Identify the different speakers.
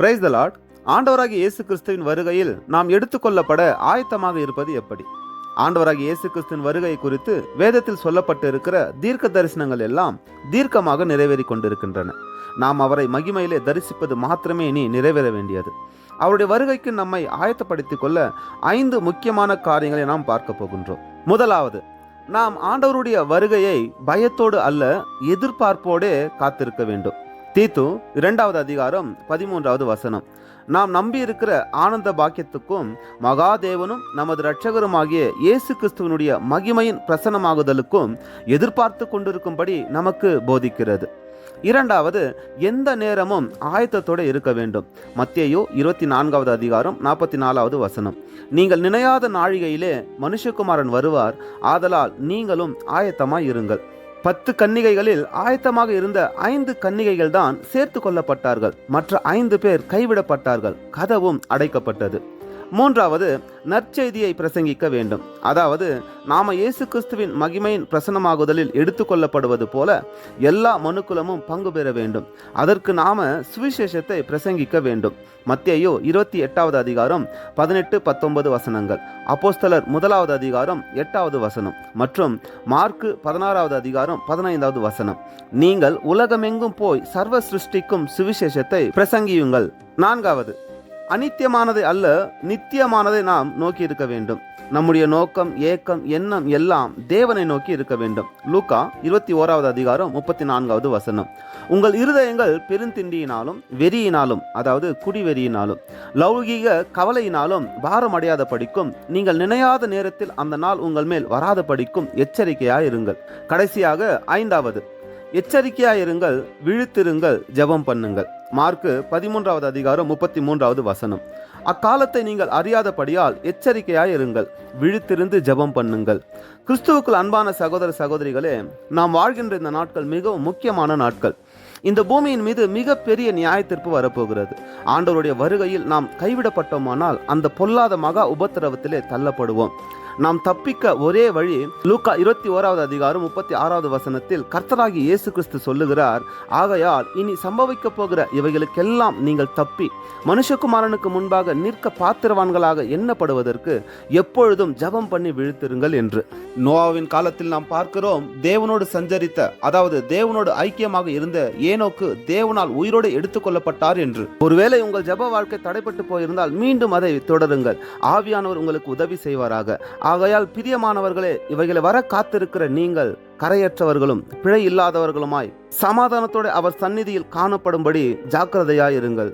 Speaker 1: Praise the Lord. ஆண்டவராகிய இயேசு கிறிஸ்துவின் வருகையில் நாம் எடுத்துக்கொள்ளப்பட ஆயத்தமாக இருப்பது எப்படி? ஆண்டவராகிய இயேசு கிறிஸ்துவின் வருகை குறித்து வேதத்தில் சொல்லப்பட்டு இருக்கிற தீர்க்க தரிசனங்கள் எல்லாம் தீர்க்கமாக நிறைவேறி கொண்டிருக்கின்றன. நாம் அவரை மகிமையிலே தரிசிப்பது மாத்திரமே இனி நிறைவேற வேண்டியது. அவருடைய வருகைக்கு நம்மை ஆயத்தப்படுத்திக் கொள்ள 5 முக்கியமான காரியங்களை நாம் பார்க்க போகின்றோம். முதலாவது, நாம் ஆண்டவருடைய வருகையை பயத்தோடு அல்ல, எதிர்பார்ப்போடே காத்திருக்க வேண்டும். தீத்து 2வது அதிகாரம் 13வது வசனம். நாம் நம்பி இருக்கிற ஆனந்த பாக்கியத்துக்கும் மகாதேவனும் நமது இரட்சகருமாகிய இயேசு கிறிஸ்துவனுடைய மகிமையின் பிரசன்னமாகுதலுக்கும் எதிர்பார்த்து கொண்டிருக்கும்படி நமக்கு போதிக்கிறது. இரண்டாவது, எந்த நேரமும் ஆயத்தத்தோடு இருக்க வேண்டும். மத்தேயு 24வது அதிகாரம் 44வது வசனம். நீங்கள் நினையாத நாழிகையிலே மனுஷகுமாரன் வருவார், ஆதலால் நீங்களும் ஆயத்தமாய் இருங்கள். 10 கன்னிகைகளில் ஆயத்தமாக இருந்த 5 கன்னிகைகள் தான் சேர்த்து கொள்ளப்பட்டார்கள். மற்ற 5 பேர் கைவிடப்பட்டார்கள். கதவும் அடைக்கப்பட்டது. மூன்றாவது, நற்செய்தியை பிரசங்கிக்க வேண்டும். அதாவது நாம இயேசு கிறிஸ்துவின் மகிமையின் பிரசன்னமாகுதலில் எடுத்துக்கொள்ளப்படுவது போல எல்லா மனுக்குலமும் பங்கு பெற வேண்டும். அதற்கு நாம சுவிசேஷத்தை பிரசங்கிக்க வேண்டும். மத்தேயு 28வது அதிகாரம் 18-19 வசனங்கள், அப்போஸ்தலர் 1வது அதிகாரம் 8வது வசனம் மற்றும் மார்க்கு 16வது அதிகாரம் 15வது வசனம். நீங்கள் உலகமெங்கும் போய் சர்வ சிருஷ்டிக்கும் சுவிசேஷத்தை பிரசங்கியுங்கள். நான்காவது, அநித்தியமானதை அல்ல, நித்தியமானதை நாம் நோக்கி இருக்க வேண்டும். நம்முடைய நோக்கம், ஏக்கம், எண்ணம் எல்லாம் தேவனை நோக்கி இருக்க வேண்டும். லூக்கா 21வது அதிகாரம் 34வது வசனம். உங்கள் இருதயங்கள் பெருந்திண்டியினாலும் வெறியினாலும், அதாவது குடிவெறியினாலும் லௌகீக கவலையினாலும் பாரம் அடையாத படிக்கும், நீங்கள் நினையாத நேரத்தில் அந்த நாள் உங்கள் மேல் வராத படிக்கும் எச்சரிக்கையாயிருங்கள். கடைசியாக 5வது, எச்சரிக்கையாயிருங்கள், விழித்திருங்கள், ஜெபம் பண்ணுங்கள். மார்க்கு 13வது அதிகாரம் 33வது வசனம். அக்காலத்தை நீங்கள் அறியாதபடியால் எச்சரிக்கையாயிருங்கள், விழித்திருந்து ஜெபம் பண்ணுங்கள். கிறிஸ்துவுக்குள் அன்பான சகோதர சகோதரிகளே, நாம் வாழ்கின்ற இந்த நாட்கள் மிகவும் முக்கியமான நாட்கள். இந்த பூமியின் மீது மிகப்பெரிய நியாய தீர்ப்பு வரப்போகிறது. ஆண்டவருடைய வருகையில் நாம் கைவிடப்பட்டோமானால் அந்த பொல்லாத மகா உபத்திரவத்திலே தள்ளப்படுவோம். நாம் தப்பிக்க ஒரே வழி, லூக்கா 21வது அதிகாரம் 36வது வசனத்தில் கர்த்தராகிய இயேசு கிறிஸ்து சொல்லுகிறார், ஆகையால் இனி சம்பவிக்க போகிற இவைகளுக்கெல்லாம் நீங்கள் தப்பி மனுஷகுமாரனுக்கு முன்பாக நிற்க பாத்திரவான்களாக எண்ணப்படுவதற்கு எப்பொழுதும் ஜெபம் பண்ணி விழித்திருங்கள் என்று. நோவாவின் காலத்தில் நாம் பார்க்கிறோம், தேவனோடு சஞ்சரித்த, அதாவது தேவனோடு ஐக்கியமாக இருந்த ஏனோக்கு தேவனால் உயிரோடு எடுத்துக்கொள்ளப்பட்டார் என்று. ஒருவேளை உங்கள் ஜெப வாழ்க்கை தடைப்பட்டு போயிருந்தால் மீண்டும் அதை தொடருங்கள். ஆவியானவர் உங்களுக்கு உதவி செய்வாராக. ஆகையால் பிரியமானவர்களே, இவைகளை வர காத்திருக்கிற நீங்கள் கரையற்றவர்களும் பிழை இல்லாதவர்களுமாய் சமாதானத்தோடு அவர் சந்நிதியில் காணப்படும்படி ஜாக்கிரதையாயிருங்கள்.